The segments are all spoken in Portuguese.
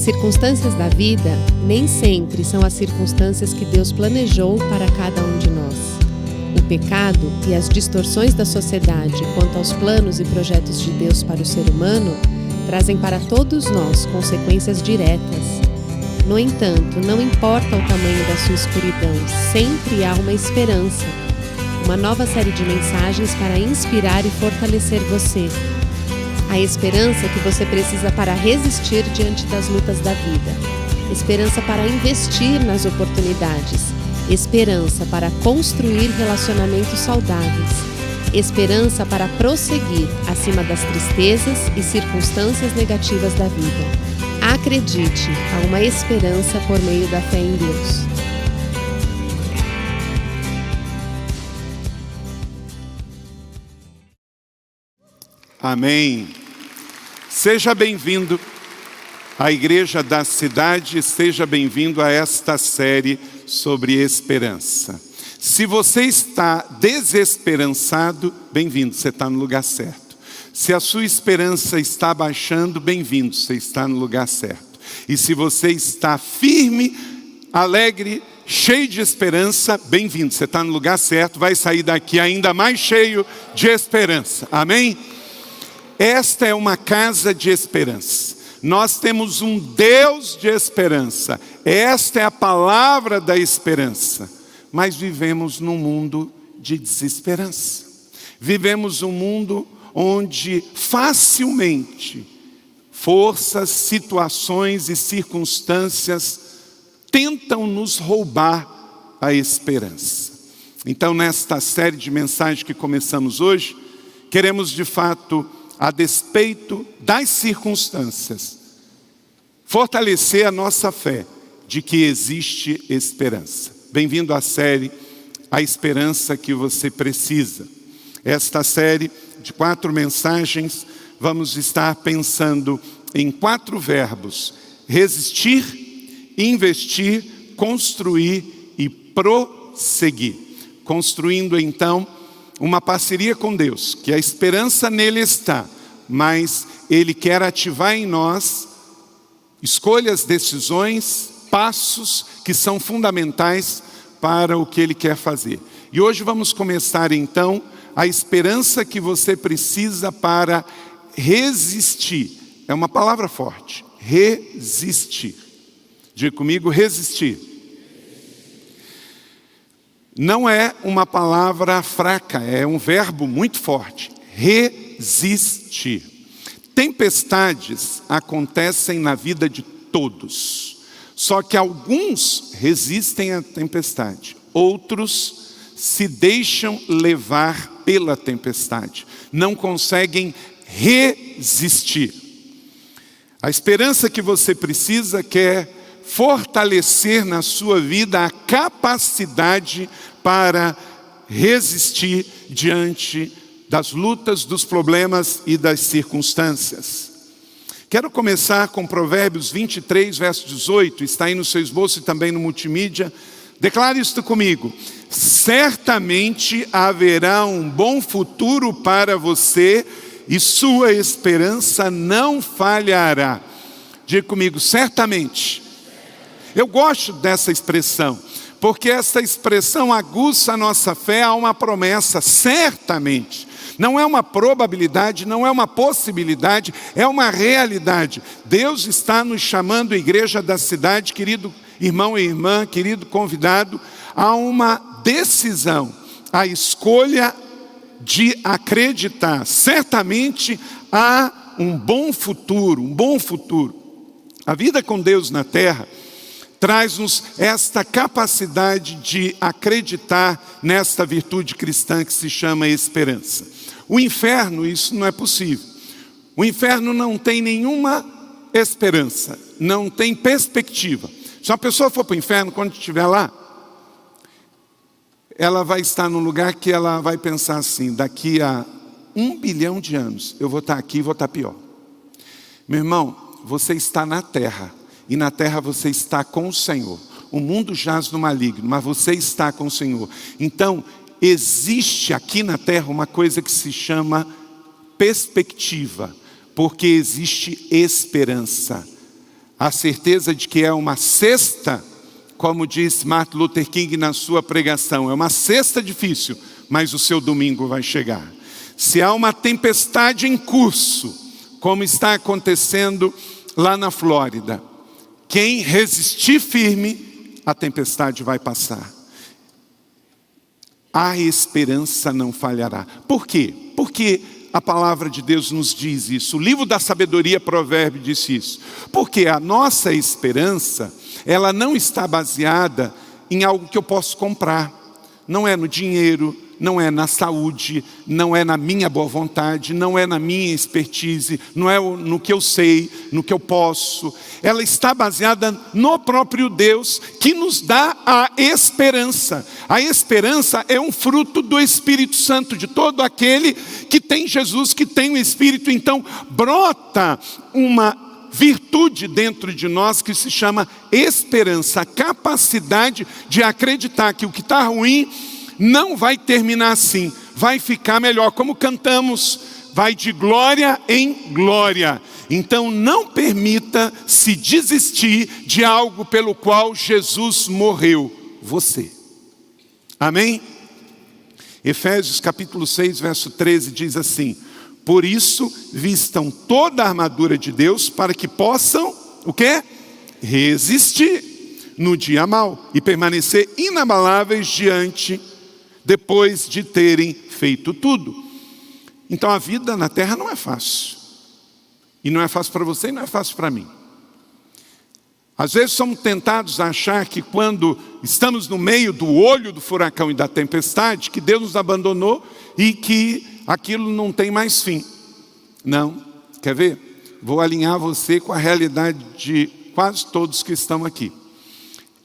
As circunstâncias da vida nem sempre são as circunstâncias que Deus planejou para cada um de nós. O pecado e as distorções da sociedade quanto aos planos e projetos de Deus para o ser humano trazem para todos nós consequências diretas. No entanto, não importa o tamanho da sua escuridão, sempre há uma esperança. Uma nova série de mensagens para inspirar e fortalecer você. A esperança que você precisa para resistir diante das lutas da vida. Esperança para investir nas oportunidades. Esperança para construir relacionamentos saudáveis. Esperança para prosseguir acima das tristezas e circunstâncias negativas da vida. Acredite, há uma esperança por meio da fé em Deus. Amém. Seja bem-vindo à Igreja da Cidade, seja bem-vindo a esta série sobre esperança. Se você está desesperançado, bem-vindo, você está no lugar certo. Se a sua esperança está baixando, bem-vindo, você está no lugar certo. E se você está firme, alegre, cheio de esperança, bem-vindo, você está no lugar certo, vai sair daqui ainda mais cheio de esperança. Amém? Esta é uma casa de esperança. Nós temos um Deus de esperança. Esta é a palavra da esperança. Mas vivemos num mundo de desesperança. Vivemos um mundo onde facilmente forças, situações e circunstâncias tentam nos roubar a esperança. Então, nesta série de mensagens que começamos hoje, queremos de fato, a despeito das circunstâncias, fortalecer a nossa fé de que existe esperança. Bem-vindo à série A Esperança que Você Precisa. Esta série de 4 mensagens, vamos estar pensando em 4 verbos: resistir, investir, construir e prosseguir. Construindo então uma parceria com Deus, que a esperança nele está, mas Ele quer ativar em nós escolhas, decisões, passos que são fundamentais para o que Ele quer fazer. E hoje vamos começar então a esperança que você precisa para resistir. É uma palavra forte, resistir. Diga comigo, resistir. Não é uma palavra fraca, é um verbo muito forte. Resistir. Tempestades acontecem na vida de todos. Só que alguns resistem à tempestade. Outros se deixam levar pela tempestade. Não conseguem resistir. A esperança que você precisa quer fortalecer na sua vida a capacidade para resistir diante das lutas, dos problemas e das circunstâncias. Quero começar com Provérbios 23, verso 18, está aí no seu esboço e também no multimídia. Declare isto comigo: certamente haverá um bom futuro para você e sua esperança não falhará. Diga comigo, certamente. Eu gosto dessa expressão, porque essa expressão aguça a nossa fé a uma promessa, certamente. Não é uma probabilidade, não é uma possibilidade, é uma realidade. Deus está nos chamando, a Igreja da Cidade, querido irmão e irmã, querido convidado, a uma decisão, a escolha de acreditar. Certamente há um bom futuro, um bom futuro. A vida com Deus na terra traz-nos esta capacidade de acreditar nesta virtude cristã que se chama esperança. O inferno, isso não é possível. O inferno não tem nenhuma esperança, não tem perspectiva. Se uma pessoa for para o inferno, quando estiver lá, ela vai estar num lugar que ela vai pensar assim: daqui a 1 bilhão de anos, eu vou estar aqui e vou estar pior. Meu irmão, você está na terra. E na terra você está com o Senhor. O mundo jaz no maligno, mas você está com o Senhor. Então, existe aqui na terra uma coisa que se chama perspectiva. Porque existe esperança. a certeza de que é uma cesta, como diz Martin Luther King na sua pregação, é uma cesta difícil, mas o seu domingo vai chegar. Se há uma tempestade em curso, como está acontecendo lá na Flórida, quem resistir firme, a tempestade vai passar. A esperança não falhará. Por quê? Porque a palavra de Deus nos diz isso. O livro da sabedoria, Provérbio, disse isso. Porque a nossa esperança, ela não está baseada em algo que eu posso comprar. Não é no dinheiro, não é na saúde, não é na minha boa vontade, não é na minha expertise, não é no que eu sei, no que eu posso. Ela está baseada no próprio Deus, que nos dá a esperança. A esperança é um fruto do Espírito Santo, de todo aquele que tem Jesus, que tem o Espírito. Então brota uma virtude dentro de nós que se chama esperança, a capacidade de acreditar que o que está ruim não vai terminar assim, vai ficar melhor. Como cantamos, vai de glória em glória. Então não permita se desistir de algo pelo qual Jesus morreu, você. Amém? Efésios capítulo 6, verso 13 diz assim: por isso vistam toda a armadura de Deus para que possam, o quê? Resistir no dia mau e permanecer inabaláveis depois de terem feito tudo. Então a vida na terra não é fácil. E não é fácil para você e não é fácil para mim. Às vezes somos tentados a achar que quando estamos no meio do olho do furacão e da tempestade, que Deus nos abandonou e que aquilo não tem mais fim. Não. Quer ver? Vou alinhar você com a realidade de quase todos que estão aqui.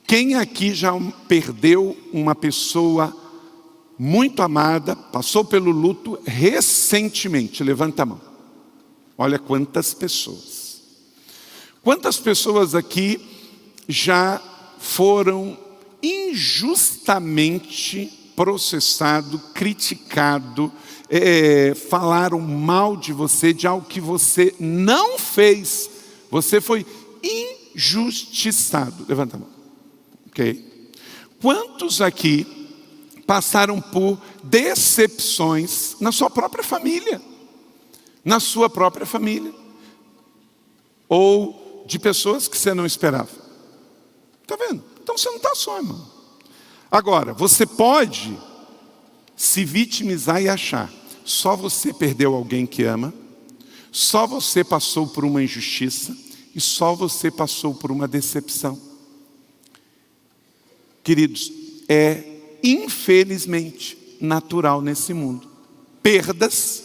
Quem aqui já perdeu uma pessoa muito amada, passou pelo luto recentemente? Levanta a mão. Olha quantas pessoas. Quantas pessoas aqui já foram injustamente processado, criticado, falaram mal de você, de algo que você não fez. Você foi injustiçado. Levanta a mão. Ok? Quantos aqui passaram por decepções na sua própria família? Na sua própria família. Ou de pessoas que você não esperava. Está vendo? Então você não está só, irmão. Agora, você pode se vitimizar e achar: só você perdeu alguém que ama, só você passou por uma injustiça e só você passou por uma decepção. Queridos, é infelizmente natural nesse mundo. Perdas,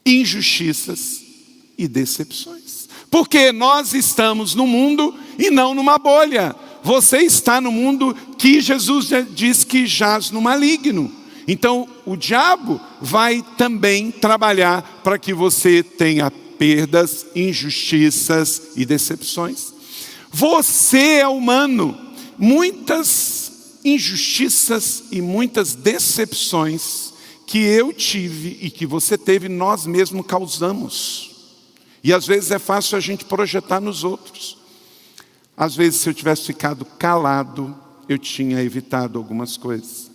injustiças e decepções. Porque nós estamos no mundo e não numa bolha. Você está no mundo que Jesus já diz que jaz no maligno. Então o diabo vai também trabalhar para que você tenha perdas, injustiças e decepções. Você é humano. Muitas injustiças e muitas decepções que eu tive e que você teve, nós mesmos causamos. E às vezes é fácil a gente projetar nos outros. Às vezes, se eu tivesse ficado calado, eu tinha evitado algumas coisas.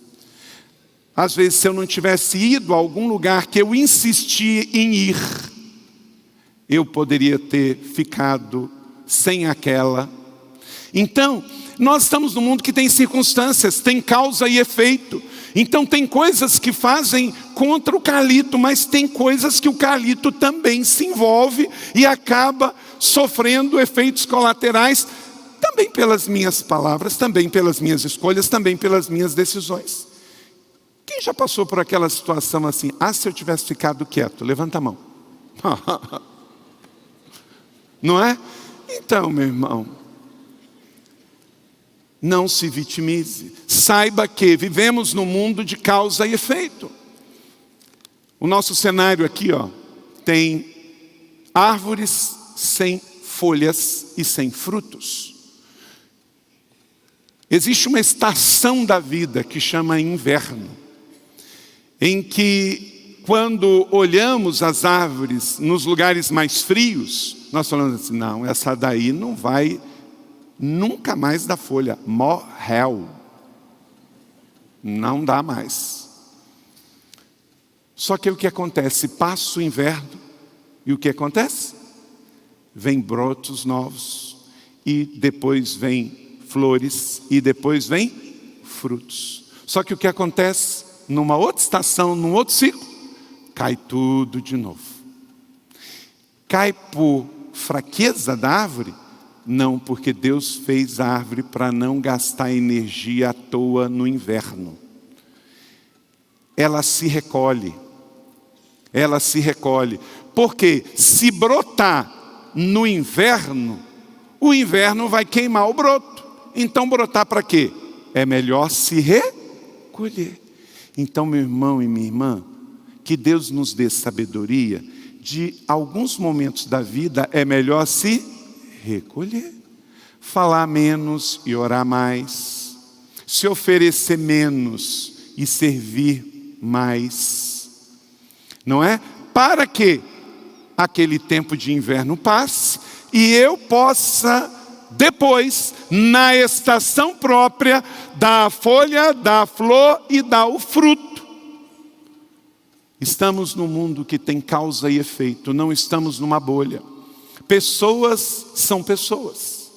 Às vezes, se eu não tivesse ido a algum lugar que eu insisti em ir, eu poderia ter ficado sem aquela. Então, nós estamos num mundo que tem circunstâncias, tem causa e efeito. Então tem coisas que fazem contra o Carlito, mas tem coisas que o Carlito também se envolve e acaba sofrendo efeitos colaterais, também pelas minhas palavras, também pelas minhas escolhas, também pelas minhas decisões. Quem já passou por aquela situação assim: ah, se eu tivesse ficado quieto? Levanta a mão. Não é? Então, meu irmão, não se vitimize. Saiba que vivemos num mundo de causa e efeito. O nosso cenário aqui, tem árvores sem folhas e sem frutos. Existe uma estação da vida que chama inverno, em que quando olhamos as árvores nos lugares mais frios, nós falamos assim, não, essa daí não vai nunca mais dar folha. Morreu. Não dá mais. Só que o que acontece? Passa o inverno e o que acontece? Vem brotos novos e depois vem flores e depois vem frutos. Só que o que acontece? Numa outra estação, num outro ciclo, cai tudo de novo. Cai por fraqueza da árvore? Não, porque Deus fez a árvore para não gastar energia à toa no inverno. Ela se recolhe. Ela se recolhe. Porque se brotar no inverno, o inverno vai queimar o broto. Então brotar para quê? É melhor se recolher. Então, meu irmão e minha irmã, que Deus nos dê sabedoria, de alguns momentos da vida é melhor se recolher. Falar menos e orar mais. Se oferecer menos e servir mais. Não é? Para que aquele tempo de inverno passe e eu possa depois, na estação própria, dar a folha, dar a flor e dar o fruto. Estamos num mundo que tem causa e efeito, não estamos numa bolha. Pessoas são pessoas.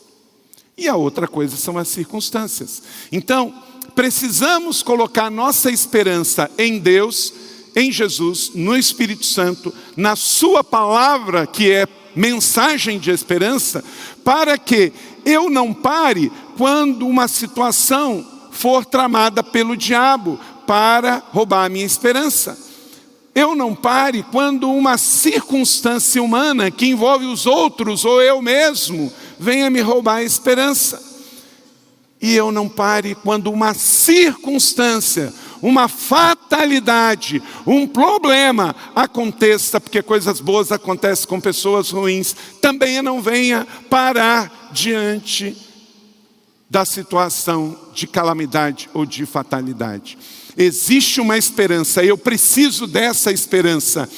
E a outra coisa são as circunstâncias. Então, precisamos colocar nossa esperança em Deus, em Jesus, no Espírito Santo, na sua palavra, que é mensagem de esperança, para que eu não pare quando uma situação for tramada pelo diabo para roubar a minha esperança. Eu não pare quando uma circunstância humana que envolve os outros ou eu mesmo venha me roubar a esperança. E eu não pare quando uma circunstância, uma fatalidade, um problema aconteça, porque coisas boas acontecem com pessoas ruins, também eu não venha parar diante da situação de calamidade ou de fatalidade. Existe uma esperança, eu preciso dessa esperança.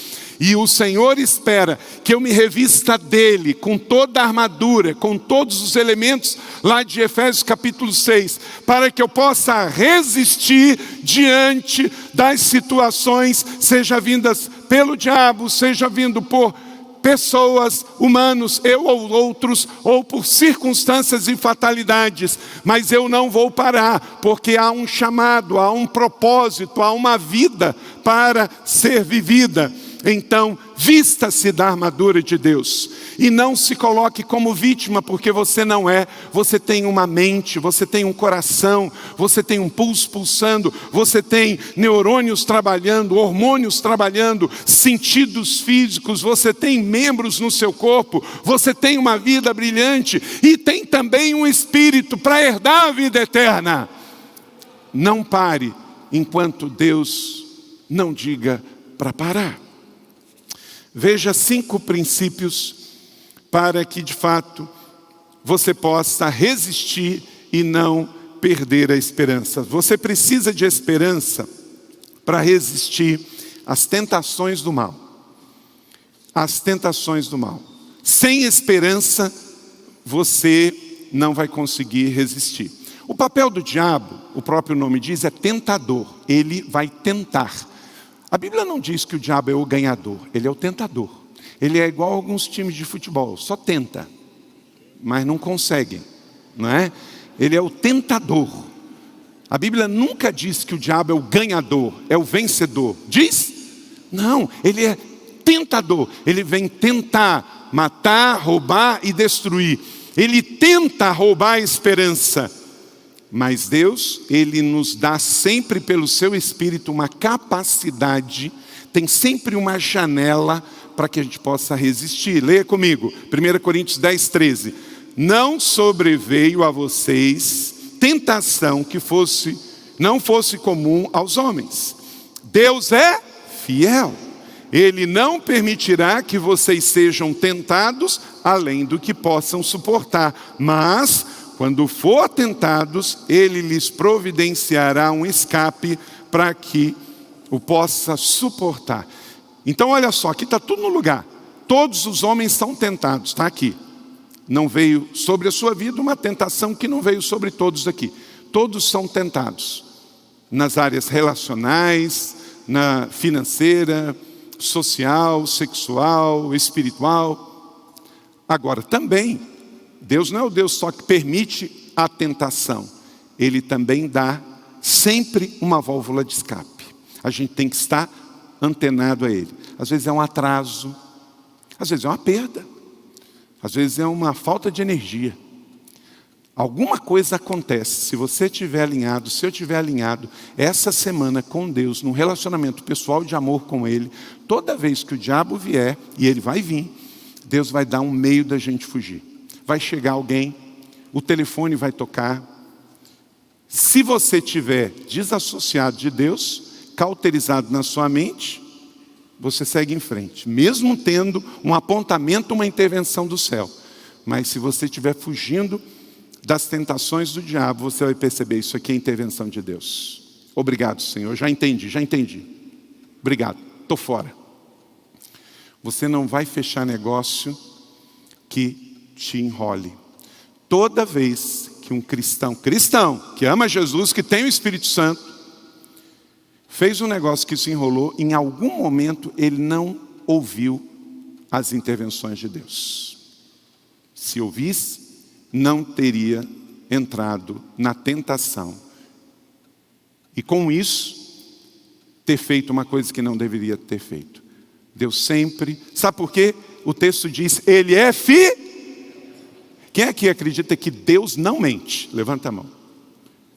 E o Senhor espera que eu me revista dele, com toda a armadura, com todos os elementos lá de Efésios capítulo 6, para que eu possa resistir diante das situações, seja vindas pelo diabo, seja vindo por pessoas, humanos, eu ou outros, ou por circunstâncias e fatalidades. Mas eu não vou parar, porque há um chamado, há um propósito, há uma vida para ser vivida. Então, vista-se da armadura de Deus. E não se coloque como vítima, porque você não é. Você tem uma mente, você tem um coração, você tem um pulso pulsando, você tem neurônios trabalhando, hormônios trabalhando, sentidos físicos, você tem membros no seu corpo, você tem uma vida brilhante e tem também um espírito para herdar a vida eterna. Não pare enquanto Deus não diga para parar. Veja 5 princípios para que de fato você possa resistir e não perder a esperança. Você precisa de esperança para resistir às tentações do mal. As tentações do mal. Sem esperança você não vai conseguir resistir. O papel do diabo, o próprio nome diz, é tentador. Ele vai tentar. A Bíblia não diz que o diabo é o ganhador, ele é o tentador. Ele é igual a alguns times de futebol, só tenta, mas não conseguem, não é? Ele é o tentador. A Bíblia nunca diz que o diabo é o ganhador, é o vencedor. Diz? Não, ele é tentador. Ele vem tentar matar, roubar e destruir. Ele tenta roubar a esperança. Mas Deus, Ele nos dá sempre pelo seu Espírito uma capacidade, tem sempre uma janela para que a gente possa resistir. Leia comigo, 1 Coríntios 10, 13. Não sobreveio a vocês tentação que não fosse comum aos homens. Deus é fiel. Ele não permitirá que vocês sejam tentados além do que possam suportar. Mas quando for tentados, Ele lhes providenciará um escape para que o possa suportar. Então olha só, aqui está tudo no lugar. todos os homens são tentados, está aqui. Não veio sobre a sua vida uma tentação que não veio sobre todos aqui. Todos são tentados, nas áreas relacionais, na financeira, social, sexual, espiritual. Agora, também, Deus não é o Deus só que permite a tentação. Ele também dá sempre uma válvula de escape. A gente tem que estar antenado a Ele. Às vezes é um atraso, às vezes é uma perda, às vezes é uma falta de energia. Alguma coisa acontece, se você estiver alinhado, se eu estiver alinhado, essa semana com Deus, num relacionamento pessoal de amor com Ele, toda vez que o diabo vier, e ele vai vir, Deus vai dar um meio da gente fugir. Vai chegar alguém, o telefone vai tocar. Se você estiver desassociado de Deus, cauterizado na sua mente, você segue em frente, mesmo tendo um apontamento, uma intervenção do céu. Mas se você estiver fugindo das tentações do diabo, você vai perceber, isso aqui é intervenção de Deus. Obrigado, Senhor, já entendi. Obrigado, estou fora. Você não vai fechar negócio que te enrole. Toda vez que um cristão que ama Jesus, que tem o Espírito Santo, fez um negócio que se enrolou, em algum momento ele não ouviu as intervenções de Deus. Se ouvisse, não teria entrado na tentação. E com isso, ter feito uma coisa que não deveria ter feito. Deus sempre... Sabe por quê? O texto diz, Ele é fiel. Quem aqui acredita que Deus não mente? Levanta a mão.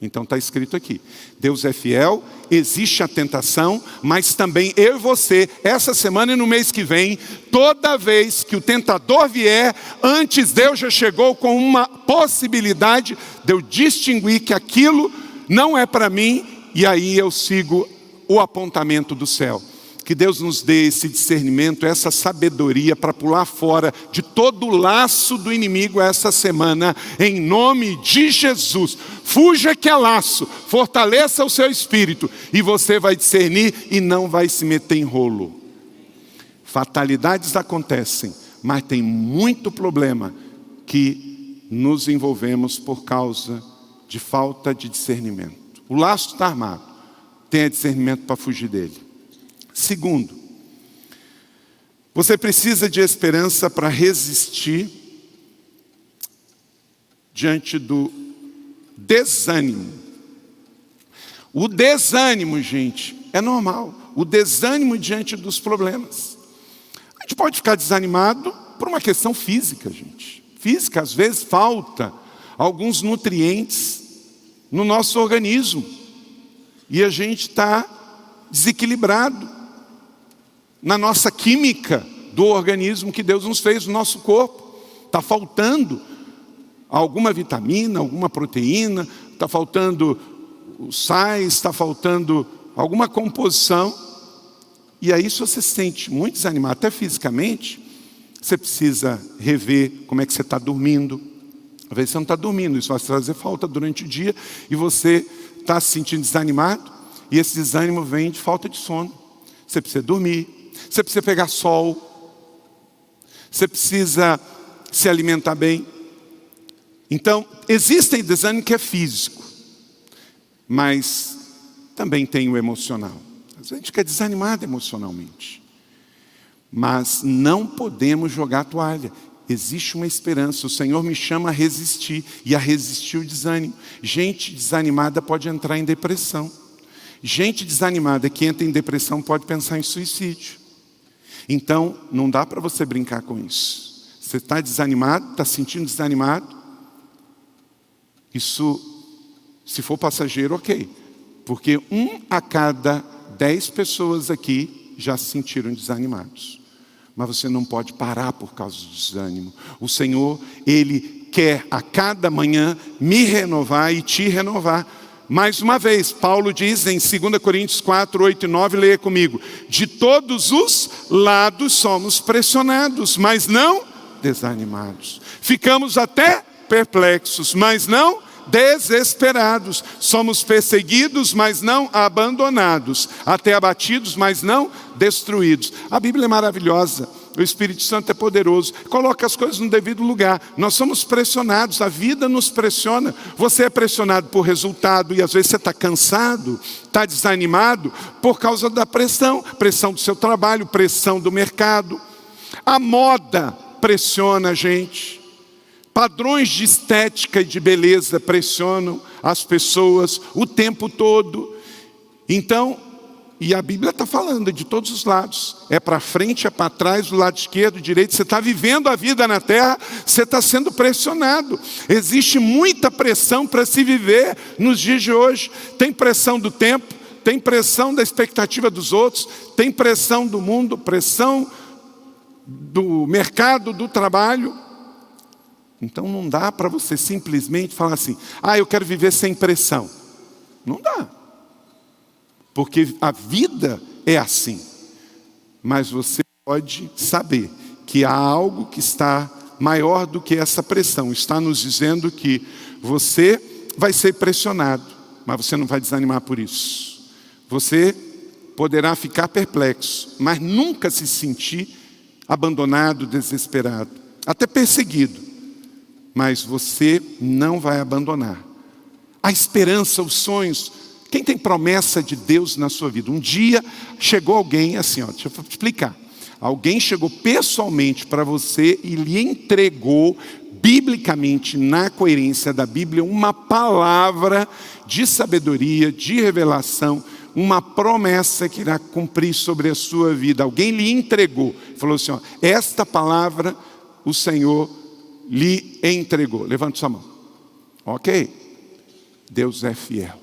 Então está escrito aqui. Deus é fiel, existe a tentação, mas também eu e você, essa semana e no mês que vem, toda vez que o tentador vier, antes Deus já chegou com uma possibilidade de eu distinguir que aquilo não é para mim, e aí eu sigo o apontamento do céu. Que Deus nos dê esse discernimento, essa sabedoria para pular fora de todo o laço do inimigo essa semana, em nome de Jesus. Fuja que é laço, fortaleça o seu espírito e você vai discernir e não vai se meter em rolo. Fatalidades acontecem, mas tem muito problema que nos envolvemos por causa de falta de discernimento. O laço está armado, tenha discernimento para fugir dele. Segundo, você precisa de esperança para resistir diante do desânimo. O desânimo, gente, é normal. O desânimo diante dos problemas. A gente pode ficar desanimado por uma questão física, gente. Física, às vezes, falta alguns nutrientes no nosso organismo. E a gente está desequilibrado na nossa química do organismo que Deus nos fez, no nosso corpo. Está faltando alguma vitamina, alguma proteína, está faltando os sais, está faltando alguma composição. E aí, se você se sente muito desanimado, até fisicamente, você precisa rever como é que você está dormindo. Às vezes você não está dormindo, isso vai trazer falta durante o dia, e você está se sentindo desanimado, e esse desânimo vem de falta de sono. Você precisa dormir, você precisa pegar sol, você precisa se alimentar bem. Então, existem desânimo que é físico, mas também tem o emocional. Às vezes a gente fica desanimado emocionalmente, mas não podemos jogar a toalha. Existe uma esperança, o Senhor me chama a resistir, e a resistir o desânimo. Gente desanimada pode entrar em depressão. Gente desanimada que entra em depressão pode pensar em suicídio. Então, não dá para você brincar com isso. Você está desanimado, está sentindo desanimado. Isso, se for passageiro, ok. Porque 1 a cada 10 pessoas aqui já se sentiram desanimados. Mas você não pode parar por causa do desânimo. O Senhor, Ele quer a cada manhã me renovar e te renovar. Mais uma vez, Paulo diz em 2 Coríntios 4, 8 e 9, leia comigo. De todos os lados somos pressionados, mas não desanimados. Ficamos até perplexos, mas não desesperados. Somos perseguidos, mas não abandonados. Até abatidos, mas não destruídos. A Bíblia é maravilhosa. O Espírito Santo é poderoso, coloca as coisas no devido lugar. Nós somos pressionados, a vida nos pressiona. Você é pressionado por resultado e às vezes você está cansado, está desanimado por causa da pressão. Pressão do seu trabalho, pressão do mercado. A moda pressiona a gente. Padrões de estética e de beleza pressionam as pessoas o tempo todo. Então, e a Bíblia está falando de todos os lados. É para frente, é para trás, do lado esquerdo, direito. Você está vivendo a vida na terra, você está sendo pressionado. Existe muita pressão para se viver nos dias de hoje. Tem pressão do tempo, tem pressão da expectativa dos outros, tem pressão do mundo, pressão do mercado, do trabalho. Então não dá para você simplesmente falar assim, eu quero viver sem pressão. Não dá. Porque a vida é assim. Mas você pode saber que há algo que está maior do que essa pressão. Está nos dizendo que você vai ser pressionado, mas você não vai desanimar por isso. Você poderá ficar perplexo, mas nunca se sentir abandonado, desesperado, até perseguido. Mas você não vai abandonar. A esperança, os sonhos. Quem tem promessa de Deus na sua vida? Um dia chegou alguém assim, deixa eu explicar. Alguém chegou pessoalmente para você e lhe entregou, biblicamente, na coerência da Bíblia, uma palavra de sabedoria, de revelação, uma promessa que irá cumprir sobre a sua vida. Alguém lhe entregou, falou assim, esta palavra o Senhor lhe entregou. Levante sua mão. Ok? Deus é fiel.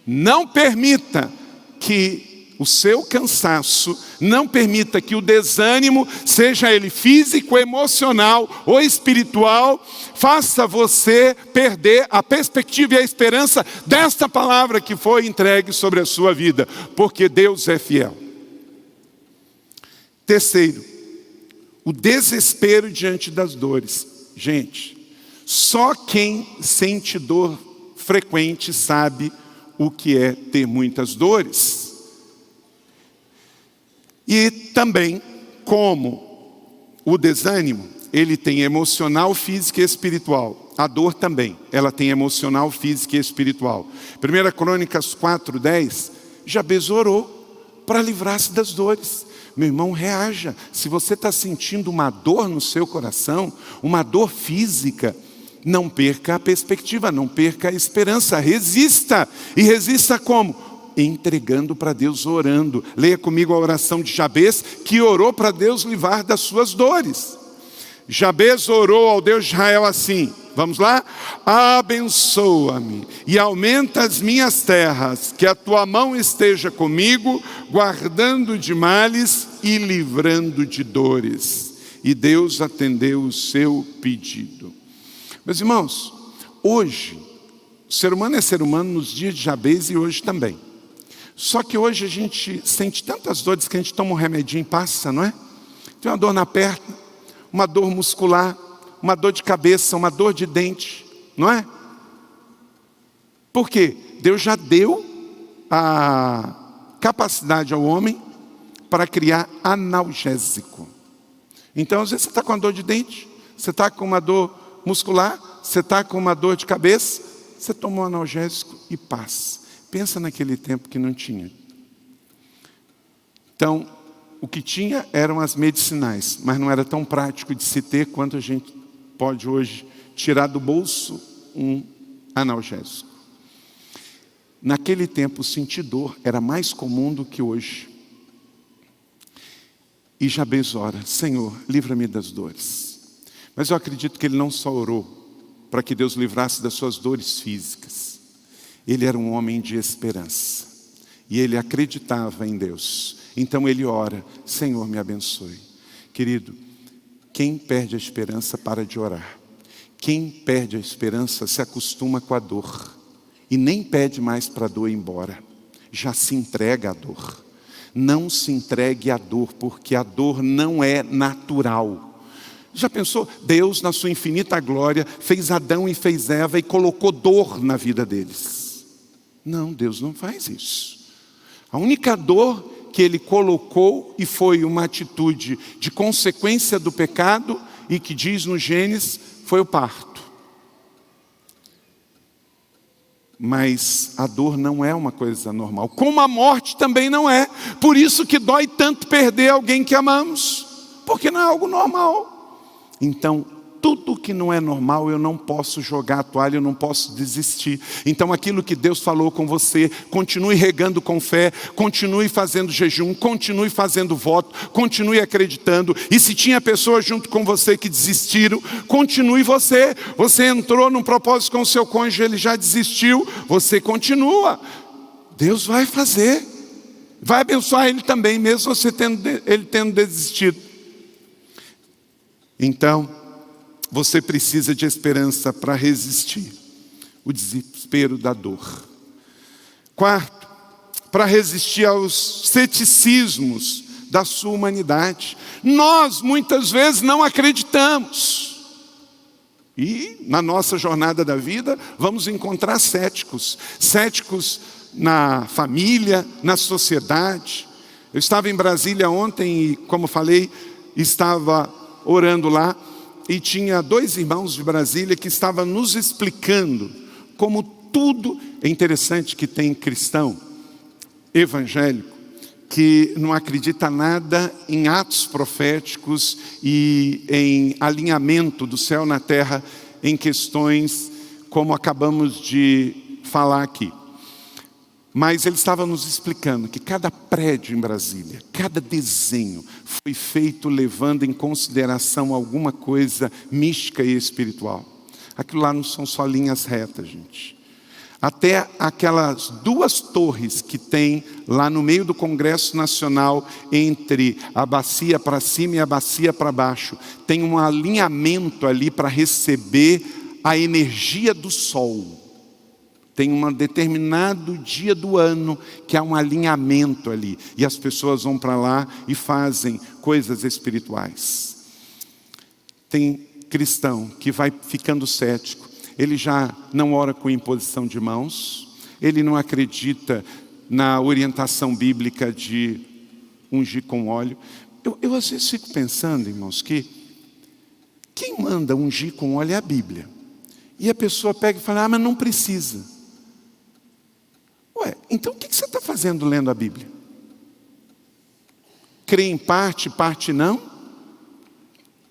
Não permita que o seu cansaço, não permita que o desânimo, seja ele físico, emocional ou espiritual, faça você perder a perspectiva e a esperança desta palavra que foi entregue sobre a sua vida, porque Deus é fiel. Terceiro, o desespero diante das dores. Gente, só quem sente dor frequente sabe o que é ter muitas dores. E também, como o desânimo, ele tem emocional, físico e espiritual. A dor também, ela tem emocional, físico e espiritual. 1 Crônicas 4:10, Jabez orou para livrar-se das dores. Meu irmão, reaja. Se você está sentindo uma dor no seu coração, uma dor física, não perca a perspectiva, não perca a esperança. Resista. E resista como? Entregando para Deus, orando. Leia comigo a oração de Jabez, que orou para Deus livrar das suas dores. Jabez orou ao Deus de Israel assim. Vamos lá? Abençoa-me e aumenta as minhas terras, que a tua mão esteja comigo, guardando de males e livrando de dores. E Deus atendeu o seu pedido. Meus irmãos, hoje, o ser humano é ser humano nos dias de Jabez e hoje também. Só que hoje a gente sente tantas dores que a gente toma um remedinho e passa, não é? Tem uma dor na perna, uma dor muscular, uma dor de cabeça, uma dor de dente, não é? Por quê? Deus já deu a capacidade ao homem para criar analgésico. Então, às vezes você está com uma dor de dente, você está com uma dor muscular, você está com uma dor de cabeça, você toma um analgésico e passa. Pensa naquele tempo que não tinha. Então, o que tinha eram as medicinais, mas não era tão prático de se ter quanto a gente pode hoje tirar do bolso um analgésico. Naquele tempo, sentir dor era mais comum do que hoje. E Jabez ora, Senhor, livra-me das dores. Mas eu acredito que ele não só orou para que Deus livrasse das suas dores físicas. Ele era um homem de esperança. E ele acreditava em Deus. Então ele ora, Senhor, me abençoe. Querido, quem perde a esperança para de orar. Quem perde a esperança se acostuma com a dor. E nem pede mais para a dor ir embora. Já se entrega à dor. Não se entregue à dor, porque a dor não é natural. Já pensou? Deus, na sua infinita glória, fez Adão e fez Eva e colocou dor na vida deles. Não, Deus não faz isso. A única dor que Ele colocou, e foi uma atitude de consequência do pecado, e que diz no Gênesis, foi o parto. Mas a dor não é uma coisa normal, como a morte também não é. Por isso que dói tanto perder alguém que amamos, porque não é algo normal. Então, tudo que não é normal, eu não posso jogar a toalha, eu não posso desistir. Então, aquilo que Deus falou com você, continue regando com fé, continue fazendo jejum, continue fazendo voto, continue acreditando. E se tinha pessoas junto com você que desistiram, continue você. Você entrou num propósito com o seu cônjuge, ele já desistiu, você continua. Deus vai fazer. Vai abençoar ele também, mesmo você ele tendo desistido. Então, você precisa de esperança para resistir o desespero da dor. Quarto, para resistir aos ceticismos da sua humanidade. Nós, muitas vezes, não acreditamos. E, na nossa jornada da vida, vamos encontrar céticos. Céticos na família, na sociedade. Eu estava em Brasília ontem e, como falei, estava orando lá, e tinha 2 irmãos de Brasília que estavam nos explicando como tudo é interessante que tem cristão evangélico que não acredita nada em atos proféticos e em alinhamento do céu na terra em questões como acabamos de falar aqui. Mas ele estava nos explicando que cada prédio em Brasília, cada desenho foi feito levando em consideração alguma coisa mística e espiritual. Aquilo lá não são só linhas retas, gente. Até aquelas 2 torres que tem lá no meio do Congresso Nacional, entre a bacia para cima e a bacia para baixo, tem um alinhamento ali para receber a energia do sol. Tem um determinado dia do ano que há um alinhamento ali. E as pessoas vão para lá e fazem coisas espirituais. Tem cristão que vai ficando cético. Ele já não ora com imposição de mãos. Ele não acredita na orientação bíblica de ungir com óleo. Eu às vezes fico pensando, irmãos, que quem manda ungir com óleo é a Bíblia. E a pessoa pega e fala, mas não precisa. Ué, então o que você está fazendo lendo a Bíblia? Crê em parte, parte não?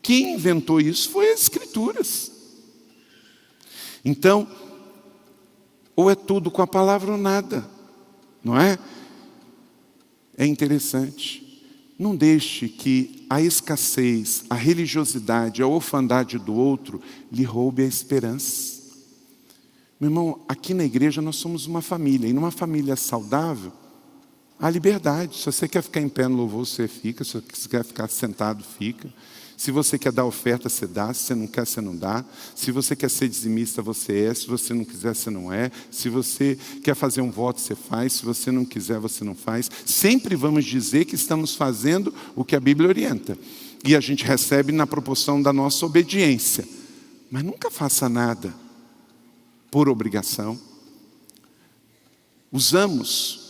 Quem inventou isso foi as Escrituras. Então, ou é tudo com a palavra ou nada, não é? É interessante. Não deixe que a escassez, a religiosidade, a orfandade do outro lhe roube a esperança. Meu irmão, aqui na igreja nós somos uma família. E numa família saudável, há liberdade. Se você quer ficar em pé no louvor, você fica. Se você quer ficar sentado, fica. Se você quer dar oferta, você dá. Se você não quer, você não dá. Se você quer ser dizimista, você é. Se você não quiser, você não é. Se você quer fazer um voto, você faz. Se você não quiser, você não faz. Sempre vamos dizer que estamos fazendo o que a Bíblia orienta. E a gente recebe na proporção da nossa obediência. Mas nunca faça nada por obrigação. Usamos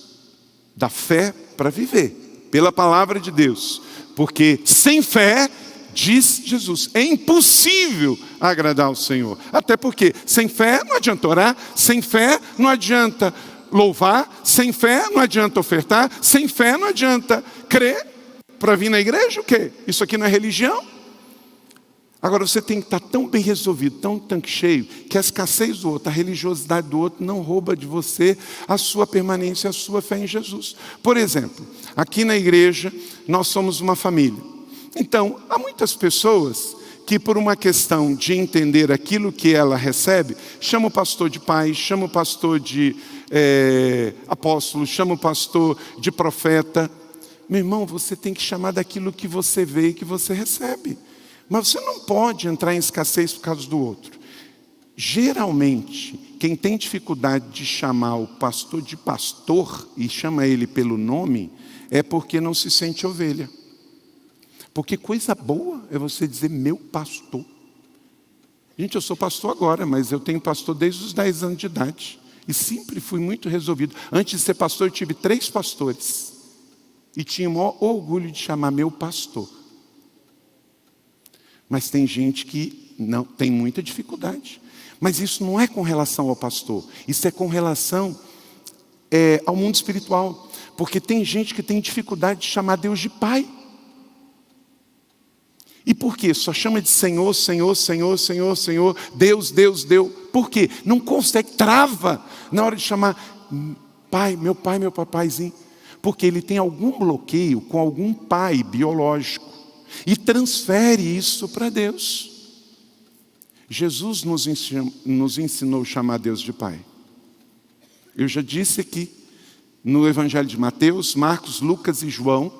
da fé para viver, pela palavra de Deus. Porque sem fé, diz Jesus, é impossível agradar ao Senhor. Até porque sem fé não adianta orar, sem fé não adianta louvar, sem fé não adianta ofertar, sem fé não adianta crer. Para vir na igreja, o quê? Isso aqui não é religião? Agora você tem que estar tão bem resolvido, tão tanque cheio, que a escassez do outro, a religiosidade do outro não rouba de você a sua permanência, a sua fé em Jesus. Por exemplo, aqui na igreja nós somos uma família. Então, há muitas pessoas que por uma questão de entender aquilo que ela recebe, chama o pastor de pai, chama o pastor de apóstolo, chama o pastor de profeta. Meu irmão, você tem que chamar daquilo que você vê e que você recebe. Mas você não pode entrar em escassez por causa do outro. Geralmente, quem tem dificuldade de chamar o pastor de pastor e chama ele pelo nome, é porque não se sente ovelha. Porque coisa boa é você dizer meu pastor. Gente, eu sou pastor agora, mas eu tenho pastor desde os 10 anos de idade. E sempre fui muito resolvido. Antes de ser pastor, eu tive 3 pastores. E tinha o maior orgulho de chamar meu pastor. Mas tem gente que não tem muita dificuldade. Mas isso não é com relação ao pastor. Isso é com relação ao mundo espiritual. Porque tem gente que tem dificuldade de chamar Deus de Pai. E por quê? Só chama de Senhor, Senhor, Senhor, Senhor, Senhor, Deus, Deus, Deus. Por quê? Não consegue, trava na hora de chamar Pai, meu papaizinho. Porque ele tem algum bloqueio com algum pai biológico. E transfere isso para Deus. Jesus nos ensinou a chamar Deus de Pai. Eu já disse aqui, no Evangelho de Mateus, Marcos, Lucas e João,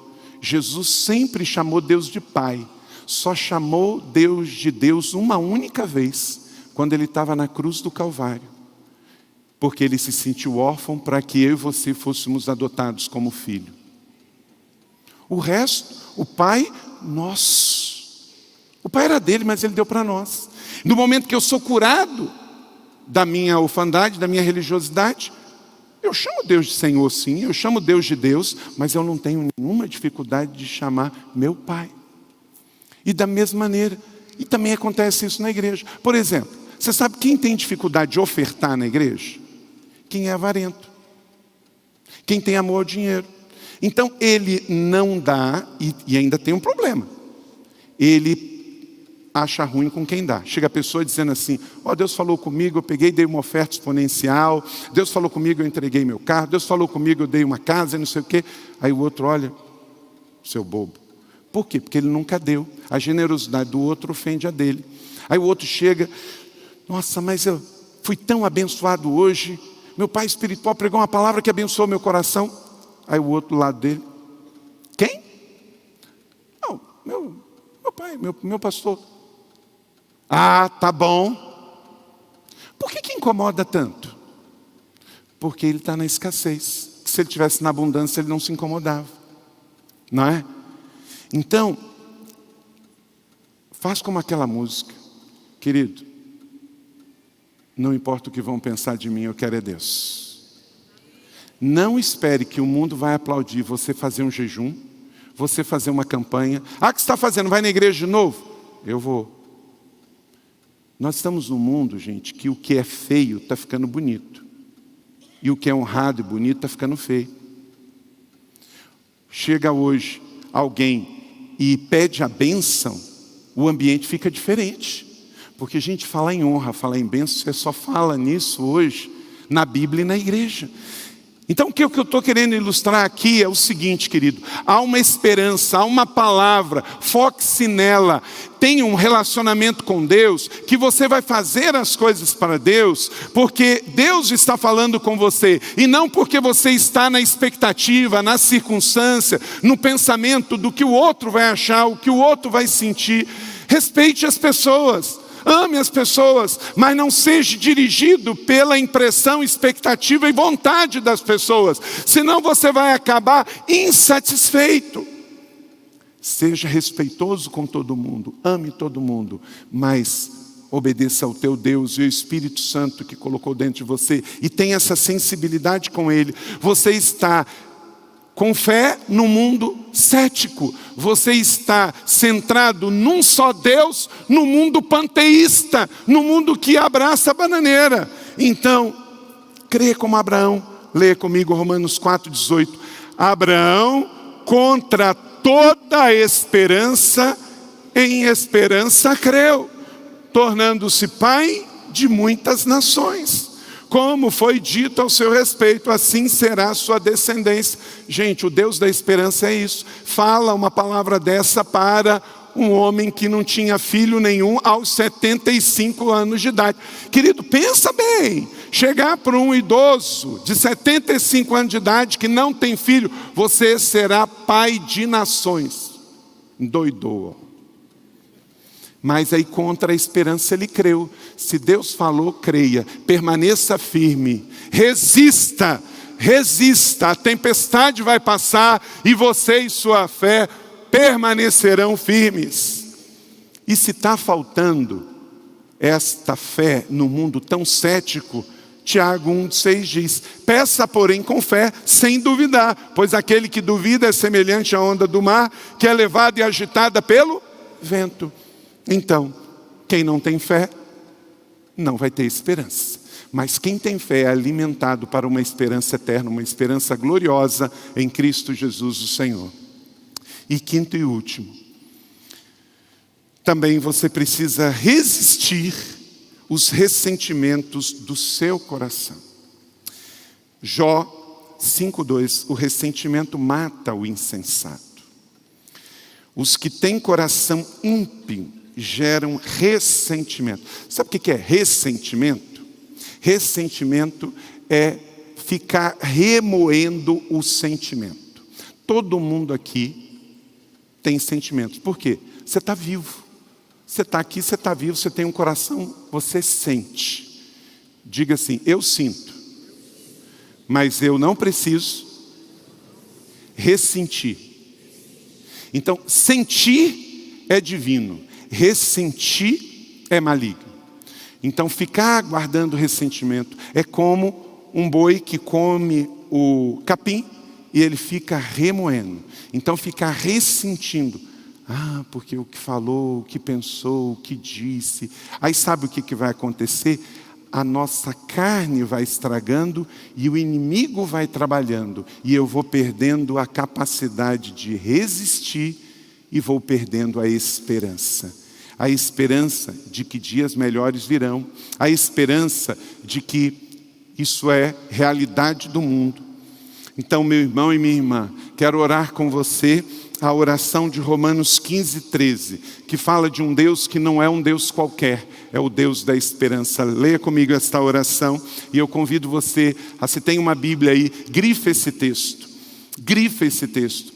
Jesus sempre chamou Deus de Pai. Só chamou Deus de Deus uma única vez, quando ele estava na cruz do Calvário. Porque ele se sentiu órfão para que eu e você fôssemos adotados como filho. O resto, o Pai, nosso. O Pai era dele, mas ele deu para nós. No momento que eu sou curado da minha orfandade, da minha religiosidade, eu chamo Deus de Senhor sim, eu chamo Deus de Deus, mas eu não tenho nenhuma dificuldade de chamar meu Pai. E da mesma maneira, e também acontece isso na igreja. Por exemplo, você sabe quem tem dificuldade de ofertar na igreja? Quem é avarento. Quem tem amor ao dinheiro. Então ele não dá, e ainda tem um problema. Ele acha ruim com quem dá. Chega a pessoa dizendo assim, Deus falou comigo, eu peguei e dei uma oferta exponencial. Deus falou comigo, eu entreguei meu carro. Deus falou comigo, eu dei uma casa, não sei o quê. Aí o outro olha, seu bobo. Por quê? Porque ele nunca deu. A generosidade do outro ofende a dele. Aí o outro chega, nossa, mas eu fui tão abençoado hoje. Meu pai espiritual pregou uma palavra que abençoou meu coração. Aí o outro lado dele, quem? Não, meu pai, meu pastor. Ah, tá bom. Por que incomoda tanto? Porque ele está na escassez. Se ele estivesse na abundância, ele não se incomodava. Não é? Então, faz como aquela música. Querido, não importa o que vão pensar de mim, eu quero é Deus. Não espere que o mundo vai aplaudir você fazer um jejum, você fazer uma campanha. O que você está fazendo? Vai na igreja de novo? Eu vou. Nós estamos num mundo, gente, que o que é feio está ficando bonito. E o que é honrado e bonito está ficando feio. Chega hoje alguém e pede a bênção, o ambiente fica diferente. Porque, gente, falar em honra, falar em bênção, você só fala nisso hoje, na Bíblia e na igreja. Então, o que eu estou querendo ilustrar aqui é o seguinte, querido. Há uma esperança, há uma palavra, foque-se nela. Tenha um relacionamento com Deus, que você vai fazer as coisas para Deus, porque Deus está falando com você. E não porque você está na expectativa, na circunstância, no pensamento do que o outro vai achar, o que o outro vai sentir. Respeite as pessoas. Ame as pessoas, mas não seja dirigido pela impressão, expectativa e vontade das pessoas. Senão você vai acabar insatisfeito. Seja respeitoso com todo mundo, ame todo mundo, mas obedeça ao teu Deus e ao Espírito Santo que colocou dentro de você. E tenha essa sensibilidade com Ele. Você está com fé no mundo cético. Você está centrado num só Deus, no mundo panteísta, no mundo que abraça a bananeira. Então, crê como Abraão. Leia comigo Romanos 4,18. Abraão, contra toda a esperança, em esperança creu, tornando-se pai de muitas nações. Como foi dito ao seu respeito, assim será a sua descendência. Gente, o Deus da esperança é isso. Fala uma palavra dessa para um homem que não tinha filho nenhum aos 75 anos de idade. Querido, pensa bem. Chegar para um idoso de 75 anos de idade que não tem filho, você será pai de nações. Doidou. Mas aí contra a esperança ele creu. Se Deus falou, creia. Permaneça firme. Resista. A tempestade vai passar e você e sua fé permanecerão firmes. E se está faltando esta fé no mundo tão cético, Tiago 1,6 diz: peça, porém, com fé, sem duvidar, pois aquele que duvida é semelhante à onda do mar, que é levada e agitada pelo vento. Então, quem não tem fé, não vai ter esperança. Mas quem tem fé é alimentado para uma esperança eterna, uma esperança gloriosa em Cristo Jesus, o Senhor. E quinto e último, também você precisa resistir os ressentimentos do seu coração. Jó 5,2: o ressentimento mata o insensato. Os que têm coração ímpio geram ressentimento. Sabe o que é ressentimento? Ressentimento é ficar remoendo o sentimento. Todo mundo aqui tem sentimentos. Por quê? Você está vivo. Você está aqui, você está vivo, você tem um coração, você sente. Diga assim: eu sinto, mas eu não preciso ressentir. Então, sentir é divino, ressentir é maligno. Então, ficar guardando ressentimento é como um boi que come o capim e ele fica remoendo. Então, ficar ressentindo. Porque o que falou, o que pensou, o que disse. Aí sabe o que vai acontecer? A nossa carne vai estragando e o inimigo vai trabalhando. E eu vou perdendo a capacidade de resistir e vou perdendo a esperança. A esperança de que dias melhores virão. A esperança de que isso é realidade do mundo. Então, meu irmão e minha irmã, quero orar com você a oração de Romanos 15:13, que fala de um Deus que não é um Deus qualquer, é o Deus da esperança. Leia comigo esta oração e eu convido você, se tem uma Bíblia aí, grifa esse texto. Grifa esse texto.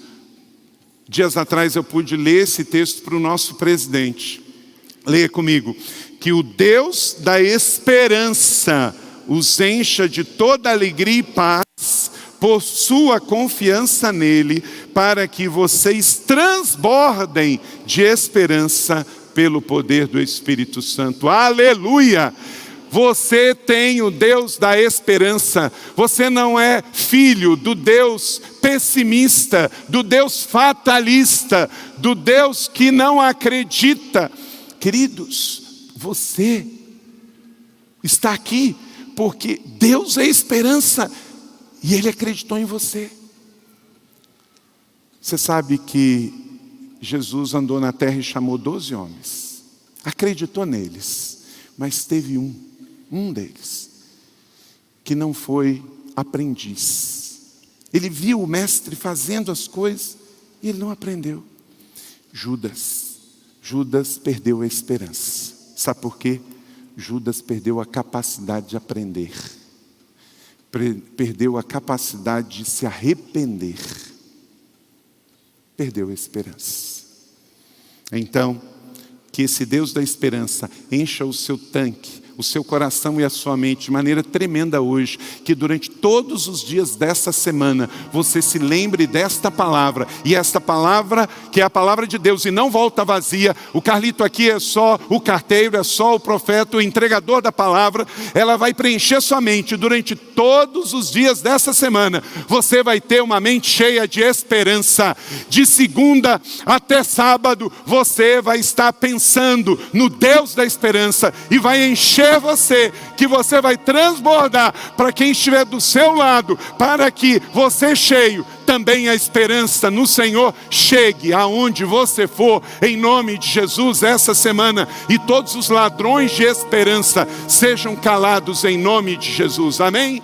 Dias atrás eu pude ler esse texto para o nosso presidente. Leia comigo. Que o Deus da esperança os encha de toda alegria e paz por sua confiança nele, para que vocês transbordem de esperança pelo poder do Espírito Santo. Aleluia! Você tem o Deus da esperança. Você não é filho do Deus pessimista, do Deus fatalista, do Deus que não acredita. Queridos, você está aqui porque Deus é esperança. E Ele acreditou em você. Você sabe que Jesus andou na terra e chamou 12 homens. Acreditou neles. Mas teve um deles, que não foi aprendiz. Ele viu o mestre fazendo as coisas e ele não aprendeu. Judas perdeu a esperança. Sabe por quê? Judas perdeu a capacidade de aprender. Perdeu a capacidade de se arrepender. Perdeu a esperança. Então, que esse Deus da esperança encha o seu tanque, o seu coração e a sua mente de maneira tremenda hoje, que durante todos os dias dessa semana você se lembre desta palavra, e esta palavra que é a palavra de Deus e não volta vazia. O Carlito aqui é só o carteiro, é só o profeta, o entregador da palavra. Ela vai preencher sua mente durante todos os dias dessa semana. Você vai ter uma mente cheia de esperança. De segunda até sábado você vai estar pensando no Deus da esperança e vai encher você, que você vai transbordar para quem estiver do seu lado, para que você cheio, também a esperança no Senhor chegue aonde você for, em nome de Jesus, essa semana, e todos os ladrões de esperança sejam calados em nome de Jesus, amém?